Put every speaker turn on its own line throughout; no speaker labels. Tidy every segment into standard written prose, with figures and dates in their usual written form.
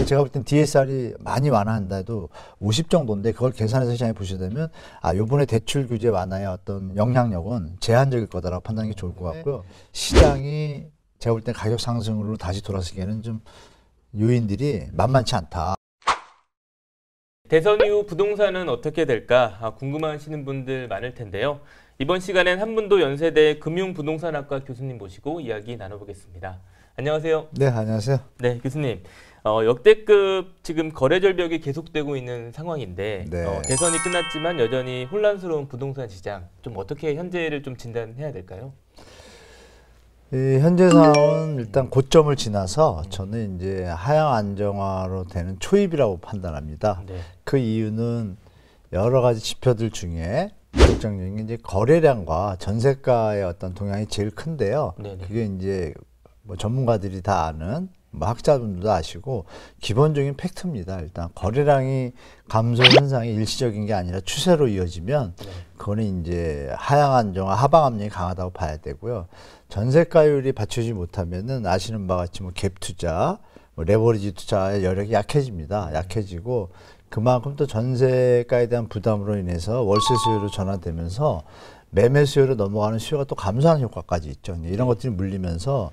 제가 볼 땐 DSR이 많이 완화한다 해도 50 정도인데 그걸 계산해서 시장에 보시게 되면 요번에 대출 규제 완화의 어떤 영향력은 제한적일 거다라고 판단하는 게 좋을 것 같고요. 시장이 제가 볼 땐 가격 상승으로 다시 돌아서기에는 좀 요인들이 만만치 않다.
대선 이후 부동산은 어떻게 될까 궁금하시는 분들 많을 텐데요. 이번 시간엔 한문도 연세대 금융부동산학과 교수님 모시고 이야기 나눠보겠습니다. 안녕하세요.
네, 안녕하세요.
네, 교수님. 역대급 지금 거래 절벽이 계속되고 있는 상황인데
네.
대선이 끝났지만 여전히 혼란스러운 부동산 시장 좀 어떻게 현재를 좀 진단해야 될까요?
현재 상황은 일단 고점을 지나서 저는 이제 하향 안정화로 되는 초입이라고 판단합니다.
네.
그 이유는 여러 가지 지표들 중에 결정적인 게 이제 거래량과 전세가의 어떤 동향이 제일 큰데요.
네네.
그게 이제 뭐 전문가들이 다 아는 뭐 학자분들도 아시고 기본적인 팩트입니다. 일단 거래량이 감소 현상이 일시적인 게 아니라 추세로 이어지면 그거는 이제 하향 안정화, 하방 압력이 강하다고 봐야 되고요. 전세가율이 받쳐주지 못하면은 아시는 바와 같이 뭐 갭 투자, 뭐 레버리지 투자의 여력이 약해집니다. 약해지고 그만큼 또 전세가에 대한 부담으로 인해서 월세 수요로 전환되면서 매매 수요로 넘어가는 수요가 또 감소하는 효과까지 있죠. 이런 것들이 물리면서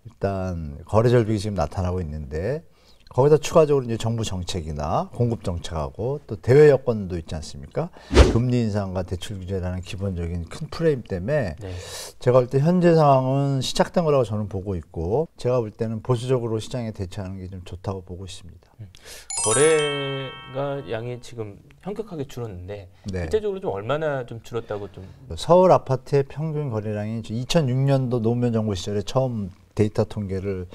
일단 거래 절벽이 지금 나타나고 있는데 거기다 추가적으로 이제 정부 정책이나 공급 정책하고 또 대외 여건도 있지 않습니까? 금리 인상과 대출 규제라는 기본적인 큰 프레임 때문에
네.
제가 볼 때 현재 상황은 시작된 거라고 저는 보고 있고 제가 볼 때는 보수적으로 시장에 대처하는 게 좀 좋다고 보고 있습니다.
거래가 양이 지금 현격하게 줄었는데
네.
실제적으로 좀 얼마나 좀 줄었다고 좀
서울 아파트의 평균 거래량이 2006년도 노무현 정부 시절에 처음 데이터 통계를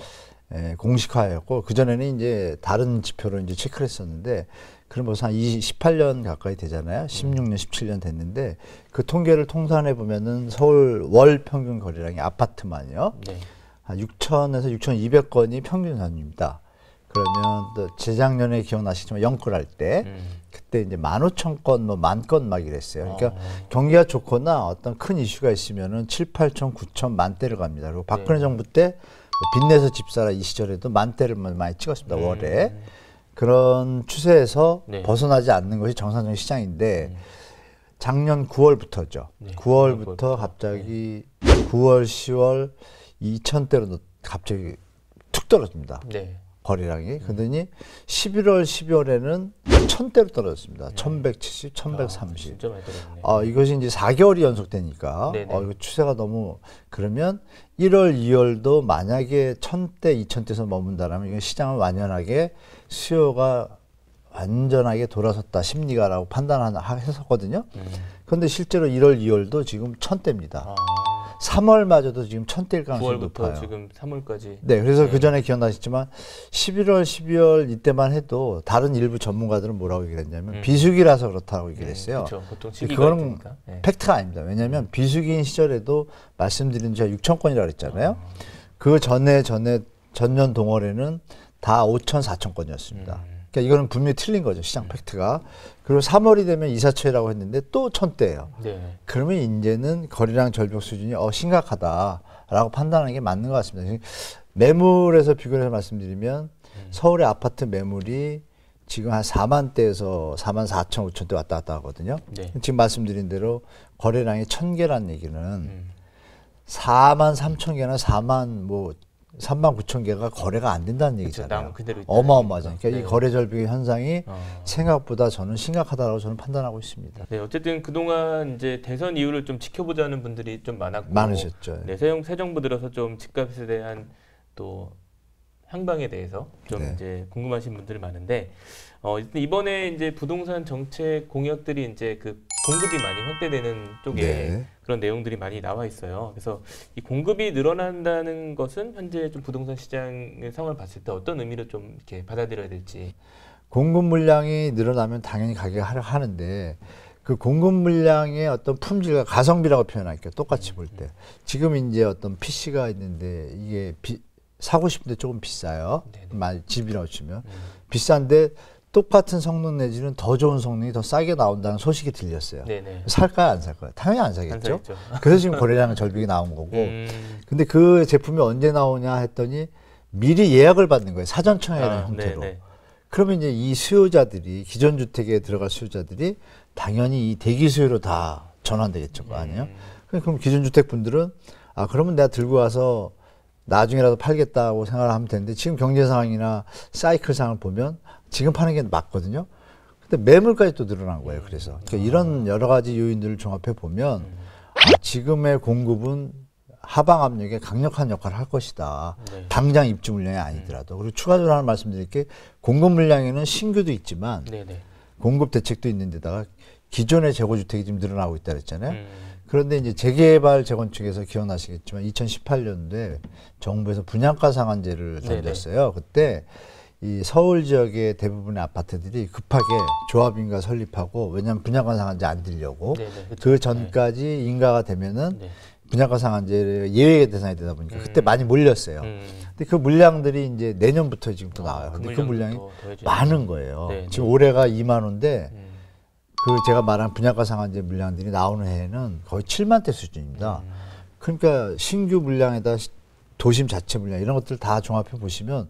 공식화했고 그전에는 이제 다른 지표로 이제 체크를 했었는데 그럼 벌써 한 18년 가까이 되잖아요. 16년, 17년 됐는데 그 통계를 통산해 보면은 서울 월 평균 거래량이 아파트만요.
네.
한 6,000에서 6,200건이 평균 선입니다. 그러면 또 재작년에 기억나시지만 영끌할 때 그때 이제 15,000건 뭐 10,000건 막 이랬어요. 그러니까 경기가 좋거나 어떤 큰 이슈가 있으면은 7, 8천, 9천, 만대를 갑니다. 그리고 박근혜 정부 때 빚내서 집 사라 이 시절에도 만대를 많이 찍었습니다. 월에. 그런 추세에서
네.
벗어나지 않는 것이 정상적인 시장인데 작년 9월부터죠.
네.
9월부터 갑자기 9월, 10월 2,000대로 갑자기 툭 떨어집니다.
네.
거래량이. 그러더니 11월, 12월에는 1,000대로 떨어졌습니다. 1,170, 1,130.
진짜 많이 떨어졌네.
이것이 이제 4개월이 연속되니까 이거 추세가 너무 그러면 1월, 2월도 만약에 1,000대, 2,000대에서 머문다라면 이건 시장은 완연하게 수요가 완전하게 돌아섰다 심리가라고 했었거든요. 그런데 실제로 1월, 2월도 지금 1,000대입니다. 3월마저도 지금 1,000대일 가능성이
9월부터
높아요.
지금 3월까지.
네, 그래서 그 전에 기억나시지만 11월, 12월 이때만 해도 다른 일부 전문가들은 뭐라고 얘기를 했냐면 비수기라서 그렇다고 얘기를 했어요.
그렇죠. 보통 시기가
그거는
있으니까.
팩트가 아닙니다. 왜냐하면 비수기인 시절에도 말씀드린 제가 6,000건이라고 그랬잖아요. 그 전년 동월에는 다 5,000, 4,000건이었습니다. 그러니까 이거는 분명히 틀린 거죠. 시장 팩트가. 그리고 3월이 되면 이사철이라고 했는데 또 1,000대예요.
네.
그러면 이제는 거래량 절벽 수준이 심각하다라고 판단하는 게 맞는 것 같습니다. 매물에서 비교를 해서 말씀드리면 서울의 아파트 매물이 지금 한 4만 대에서 4만 4천, 5천 대 왔다 갔다 하거든요.
네.
지금 말씀드린 대로 거래량이 1,000개라는 얘기는 4만 3천 개나 3만 9천 개가 거래가 안 된다는 얘기잖아요. 어마어마하잖아요. 그러니까 이 거래 절벽의 현상이 생각보다 저는 심각하다고 저는 판단하고 있습니다.
네, 어쨌든 그동안 이제 대선 이후를 좀 지켜보자는 분들이 좀
많으셨죠.
네, 새 정부 들어서 좀 집값에 대한 또 향방에 대해서 좀 이제 궁금하신 분들이 많은데 이번에 이제 부동산 정책 공약들이 이제 그 공급이 많이 확대되는 쪽에 그런 내용들이 많이 나와 있어요. 그래서 이 공급이 늘어난다는 것은 현재 좀 부동산 시장의 상황을 봤을 때 어떤 의미로 좀 이렇게 받아들여야 될지.
공급 물량이 늘어나면 당연히 가격이 하락하는데 그 공급 물량의 어떤 품질과 가성비라고 표현할게요. 똑같이 볼 때. 지금 이제 어떤 PC가 있는데 이게 사고 싶은데 조금 비싸요. 집이라고 치면. 비싼데 똑같은 성능 내지는 더 좋은 성능이 더 싸게 나온다는 소식이 들렸어요. 살까요, 안 살까요? 당연히 안 사겠죠. 그래서 지금 거래량 절벽이 나온 거고. 근데 그 제품이 언제 나오냐 했더니 미리 예약을 받는 거예요. 사전 청약이라는 형태로. 그러면 이제 이 수요자들이 기존 주택에 들어갈 수요자들이 당연히 이 대기 수요로 다 전환되겠죠, 거 아니에요? 그럼 기존 주택 분들은 그러면 내가 들고 와서 나중에라도 팔겠다고 생각을 하면 되는데 지금 경제 상황이나 사이클 상황을 보면 지금 파는 게 맞거든요. 근데 매물까지 또 늘어난 거예요. 그래서 그러니까 이런 여러 가지 요인들을 종합해 보면 지금의 공급은 하방 압력에 강력한 역할을 할 것이다.
네.
당장 입주 물량이 아니더라도. 그리고 추가적으로 하나 말씀드릴 게 공급 물량에는 신규도 있지만
네네.
공급 대책도 있는 데다가 기존의 재고주택이 지금 늘어나고 있다 그랬잖아요. 그런데 이제 재개발 재건축에서 기억나시겠지만 2018년도에 정부에서 분양가 상한제를 던졌어요. 그때 이 서울 지역의 대부분의 아파트들이 급하게 조합인가 설립하고 왜냐하면 분양가 상한제 안 들려고 그 전까지 인가가 되면은 분양가 상한제 예외 대상이 되다 보니까 그때 많이 몰렸어요. 근데 그 물량들이 이제 내년부터 지금 또 나와요. 근데 그 물량이 많은 거예요. 지금 올해가 2만 호인데 그 제가 말한 분양가 상한제 물량들이 나오는 해에는 거의 7만 대 수준입니다. 그러니까 신규 물량에다 도심 자체 물량 이런 것들 다 종합해 보시면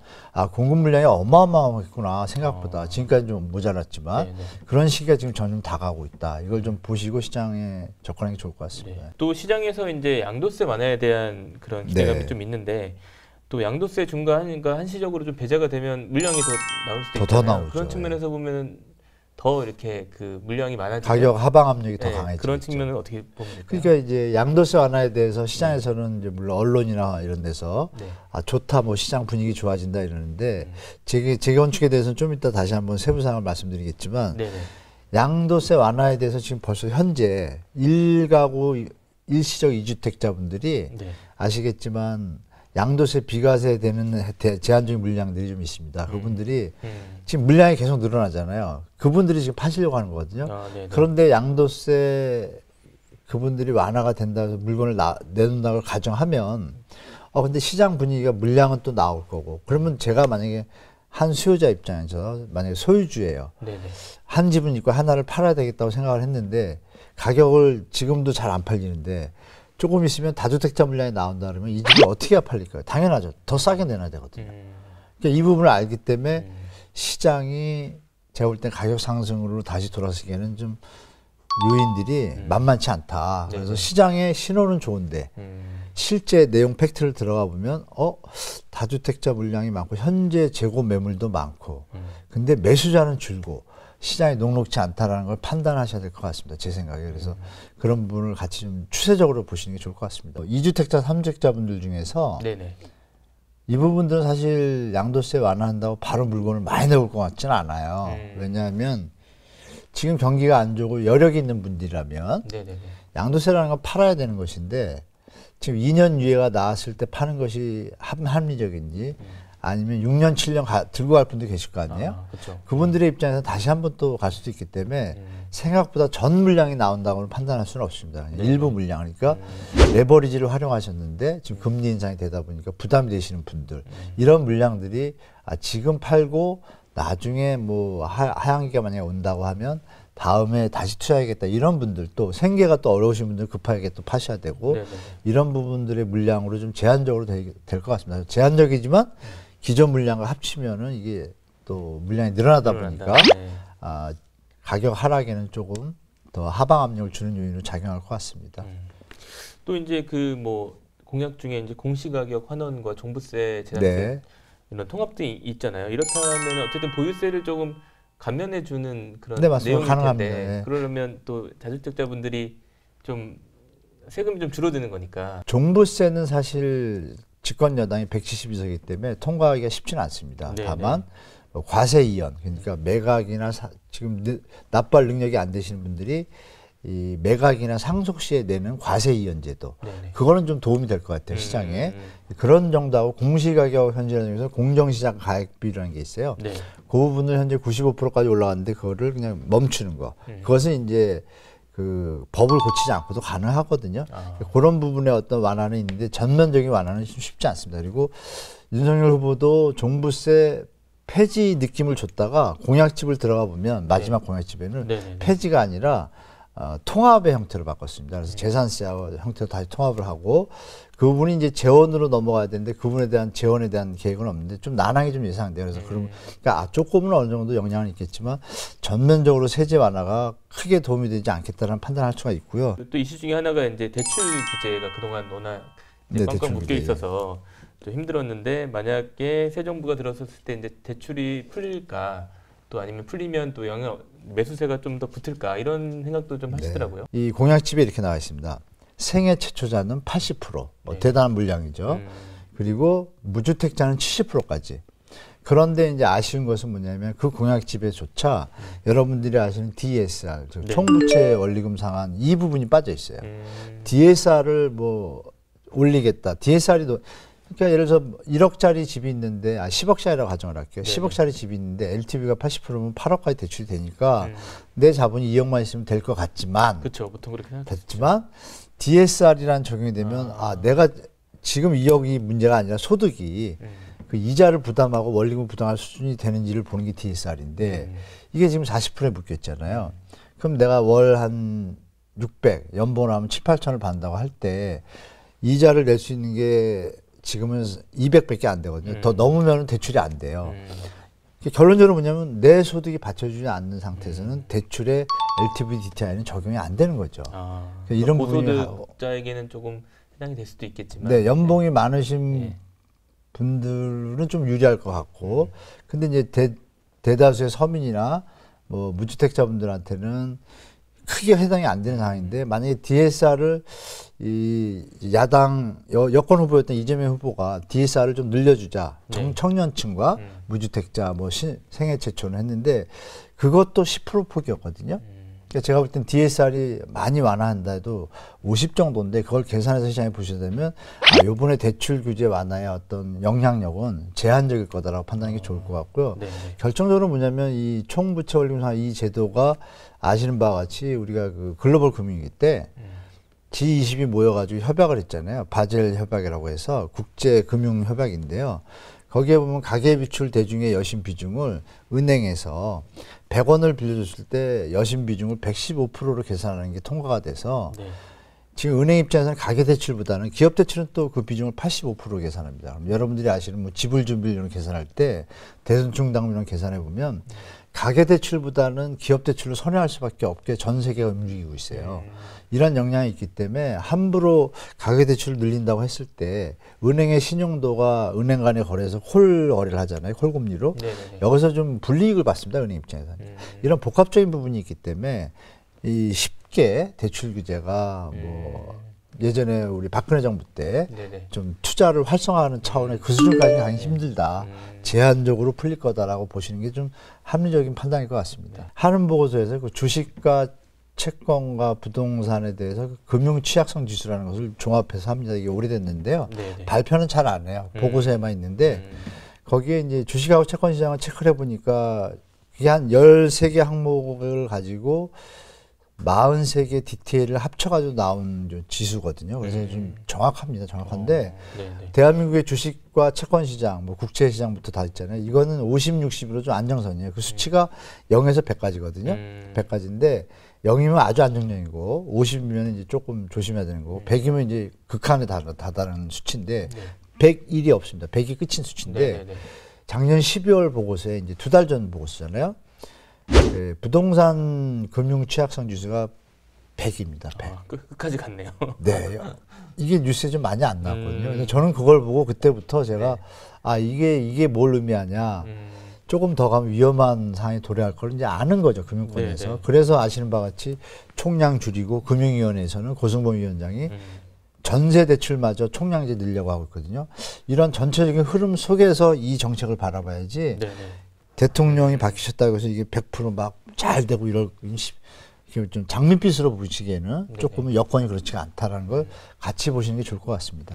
공급 물량이 어마어마하겠구나 생각보다 지금까지 좀 모자랐지만 그런 시기가 지금 점점 다가오고 있다. 이걸 좀 보시고 시장에 접근하는 게 좋을 것 같습니다.
또 시장에서 이제 양도세 완화에 대한 그런 기대감이 좀 있는데 또 양도세 중과하니까 한시적으로 좀 배제가 되면 물량이 더 나올 수도 있잖아요.
더 나오죠.
그런 측면에서 보면은 더 이렇게 그 물량이 많아지면
가격 하방 압력이 더 강해지죠.
그런 측면은 어떻게 보면 될까요?
그러니까 이제 양도세 완화에 대해서 시장에서는 이제 물론 언론이나 이런 데서 좋다, 뭐 시장 분위기 좋아진다 이러는데 재건축에 대해서는 좀 이따 다시 한번 세부 사항을 말씀드리겠지만 양도세 완화에 대해서 지금 벌써 현재 1가구 일시적 이주택자분들이 아시겠지만 양도세 비과세 되는 제한적인 물량들이 좀 있습니다. 그분들이 지금 물량이 계속 늘어나잖아요. 그분들이 지금 파시려고 하는 거거든요. 그런데 양도세 그분들이 완화가 된다 해서 물건을 내놓는다고 가정하면 근데 시장 분위기가 물량은 또 나올 거고 그러면 제가 만약에 한 수요자 입장에서 만약에 소유주예요. 한 집은 있고 하나를 팔아야 되겠다고 생각을 했는데 가격을 지금도 잘 안 팔리는데 조금 있으면 다주택자 물량이 나온다 그러면 이 집이 어떻게 팔릴까요? 당연하죠. 더 싸게 내놔야 되거든요. 그러니까 이 부분을 알기 때문에 시장이 제가 볼 땐 가격 상승으로 다시 돌아서기에는 좀 요인들이 만만치 않다. 그래서 시장의 신호는 좋은데 실제 내용 팩트를 들어가 보면 다주택자 물량이 많고 현재 재고 매물도 많고 근데 매수자는 줄고 시장이 녹록지 않다라는 걸 판단하셔야 될 것 같습니다. 제 생각에. 그래서 그런 부분을 같이 좀 추세적으로 보시는 게 좋을 것 같습니다. 2주택자, 3주택자분들 중에서 이 부분들은 사실 양도세 완화한다고 바로 물건을 많이 내올 것 같지는 않아요. 왜냐하면 지금 경기가 안 좋고 여력이 있는 분들이라면 양도세라는 건 팔아야 되는 것인데 지금 2년 유예가 나왔을 때 파는 것이 합리적인지 아니면 6년, 7년 들고 갈 분도 계실 거 아니에요? 그분들의 입장에서 다시 한번 또 갈 수도 있기 때문에 생각보다 전 물량이 나온다고 판단할 수는 없습니다. 일부 물량. 그러니까 레버리지를 활용하셨는데 지금 금리 인상이 되다 보니까 부담이 되시는 분들 이런 물량들이 지금 팔고 나중에 뭐 하향기가 만약에 온다고 하면 다음에 다시 투자하겠다 이런 분들 또 생계가 또 어려우신 분들 급하게 또 파셔야 되고 이런 부분들의 물량으로 좀 제한적으로 될 것 같습니다. 제한적이지만 기존 물량과 합치면은 이게 또 물량이 늘어나다 보니까 가격 하락에는 조금 더 하방 압력을 주는 요인으로 작용할 것 같습니다.
또 이제 그 뭐 공약 중에 이제 공시가격 환원과 종부세, 재산세 이런 통합도 있잖아요. 이렇다면 어쨌든 보유세를 조금 감면해 주는 그런 내용일 텐데 그러려면 또 다주택자분들이 좀 세금이 좀 줄어드는 거니까.
종부세는 사실 집권 여당이 172석이기 때문에 통과하기가 쉽지는 않습니다. 다만 과세 이연 그러니까 매각이나 지금 납부할 능력이 안 되시는 분들이 이 매각이나 상속 시에 내는 과세 이연 제도 그거는 좀 도움이 될 것 같아요. 시장에 그런 정도하고 공시가격 현재에서 공정시장 가액비라는 게 있어요. 그 부분을 현재 95%까지 올라갔는데 그거를 그냥 멈추는 거. 그것은 이제 그 법을 고치지 않고도 가능하거든요. 그런 부분에 어떤 완화는 있는데 전면적인 완화는 좀 쉽지 않습니다. 그리고 윤석열 후보도 종부세 폐지 느낌을 줬다가 공약집을 들어가 보면 마지막 공약집에는 폐지가 아니라 통합의 형태로 바꿨습니다. 그래서 재산세와 형태로 다시 통합을 하고 그 부분이 이제 재원으로 넘어가야 되는데 그분에 대한 재원에 대한 계획은 없는데 좀 난항이 좀 예상돼요. 그래서 그러니까 조금은 어느 정도 영향은 있겠지만 전면적으로 세제 완화가 크게 도움이 되지 않겠다는 판단할 수가 있고요.
또 이슈 중에 하나가 이제 대출 규제가 그동안 워낙
네,
꽝꽝
대출
묶여
규제.
있어서 좀 힘들었는데 만약에 새 정부가 들어섰을 때 이제 대출이 풀릴까 또 아니면 풀리면 또 매수세가 좀 더 붙을까 이런 생각도 좀 하시더라고요.
이 공약집에 이렇게 나와 있습니다. 생애 최초자는 80%,
네.
대단한 물량이죠. 그리고 무주택자는 70%까지. 그런데 이제 아쉬운 것은 뭐냐면 그 공약집에조차 여러분들이 아시는 DSR, 즉
네.
총부채 원리금 상한 이 부분이 빠져 있어요. DSR을 뭐 올리겠다. DSR이 그러니까 예를 들어서 1억짜리 집이 있는데 10억짜리라고 가정을 할게요.
네.
10억짜리 집이 있는데 LTV가 80%면 8억까지 대출이 되니까 내 자본이 2억만 있으면 될 것 같지만
그렇죠. 보통 그렇게 생각하죠.
됐지만 DSR이란 적용이 되면 내가 지금 2억이 문제가 아니라 소득이 그 이자를 부담하고 원리금 부담할 수준이 되는지를 보는 게 DSR인데 이게 지금 40%에 묶여 있잖아요. 그럼 내가 월 한 600, 연봉을 하면 7, 8천을 받는다고 할 때 이자를 낼 수 있는 게 지금은 200밖에 안 되거든요. 더 넘으면 대출이 안 돼요. 결론적으로 뭐냐면 내 소득이 받쳐주지 않는 상태에서는 대출에 LTV, DTI는 적용이 안 되는 거죠. 이런 부분이
고소득자에게는 조금 해당이 될 수도 있겠지만
네, 연봉이 많으신 분들은 좀 유리할 것 같고 근데 이제 대다수의 서민이나 뭐 무주택자분들한테는 크게 해당이 안 되는 상황인데 만약에 DSR을 이 야당 여권 후보였던 이재명 후보가 DSR을 좀 늘려주자 청년층과 무주택자 뭐 생애 최초는 했는데 그것도 10% 폭이었거든요. 그러니까 제가 볼 땐 DSR이 많이 완화한다 해도 50 정도인데 그걸 계산해서 시장에 보셔야 되면 이번에 대출 규제 완화의 어떤 영향력은 제한적일 거다라고 판단하는 게 좋을 것 같고요. 결정적으로 뭐냐면 이 총부채 원리금 상한 이 제도가 아시는 바와 같이 우리가 그 글로벌 금융위기 때 G20이 모여가지고 협약을 했잖아요. 바젤 협약이라고 해서 국제금융협약인데요. 거기에 보면 가계비출 대중의 여신 비중을 은행에서 100원을 빌려줬을 때 여신 비중을 115%로 계산하는 게 통과가 돼서 지금 은행 입장에서는 가계대출보다는 기업대출은 또 그 비중을 85%로 계산합니다. 그럼 여러분들이 아시는 뭐 지불 준비율을 계산할 때 대손충당비율을 계산해 보면 가계대출보다는 기업대출로 선회할 수밖에 없게 전 세계가 움직이고 있어요. 이런 영향이 있기 때문에 함부로 가계대출을 늘린다고 했을 때 은행의 신용도가 은행 간의 거래에서 콜 거래를 하잖아요. 콜금리로. 여기서 좀 불이익을 받습니다. 은행 입장에서는. 이런 복합적인 부분이 있기 때문에 이 쉽게 대출 규제가 뭐 예전에 우리 박근혜 정부 때 좀 투자를 활성화하는 차원의 그 수준까지 가기 힘들다. 제한적으로 풀릴 거다라고 보시는 게 좀 합리적인 판단일 것 같습니다. 한은보고서에서 그 주식과 채권과 부동산에 대해서 그 금융 취약성 지수라는 것을 종합해서 합니다. 이게 오래됐는데요. 발표는 잘 안 해요. 보고서에만 있는데 거기에 이제 주식하고 채권 시장을 체크를 해보니까 그게 한 13개 항목을 가지고 43개 디테일을 합쳐가지고 나온 지수거든요. 그래서 좀 정확합니다. 정확한데 대한민국의 주식과 채권 시장, 뭐 국채 시장부터 다 있잖아요. 이거는 50, 60으로 좀 안정선이에요. 그 수치가 0에서 100까지거든요. 100까지인데 0이면 아주 안정적이고 50이면 이제 조금 조심해야 되는 거고 100이면 이제 극한에 다다른 수치인데 101이 없습니다. 100이 끝인 수치인데 작년 12월 보고서에 이제 2달 전 보고서잖아요. 네, 부동산 금융 취약성 지수가 100입니다. 100.
끝까지 갔네요.
네. 이게 뉴스에 좀 많이 안 나왔거든요. 그래서 저는 그걸 보고 그때부터 제가 이게 뭘 의미하냐. 조금 더 가면 위험한 상황에 도래할 걸 이제 아는 거죠. 금융권에서. 그래서 아시는 바와 같이 총량 줄이고 금융위원회에서는 고승범 위원장이 전세 대출마저 총량제 늘려고 하고 있거든요. 이런 전체적인 흐름 속에서 이 정책을 바라봐야지 대통령이 바뀌셨다고 해서 이게 100% 막 잘 되고 이게 좀 장밋빛으로 보시기에는 조금은 여건이 그렇지가 않다라는 걸 같이 보시는 게 좋을 것 같습니다.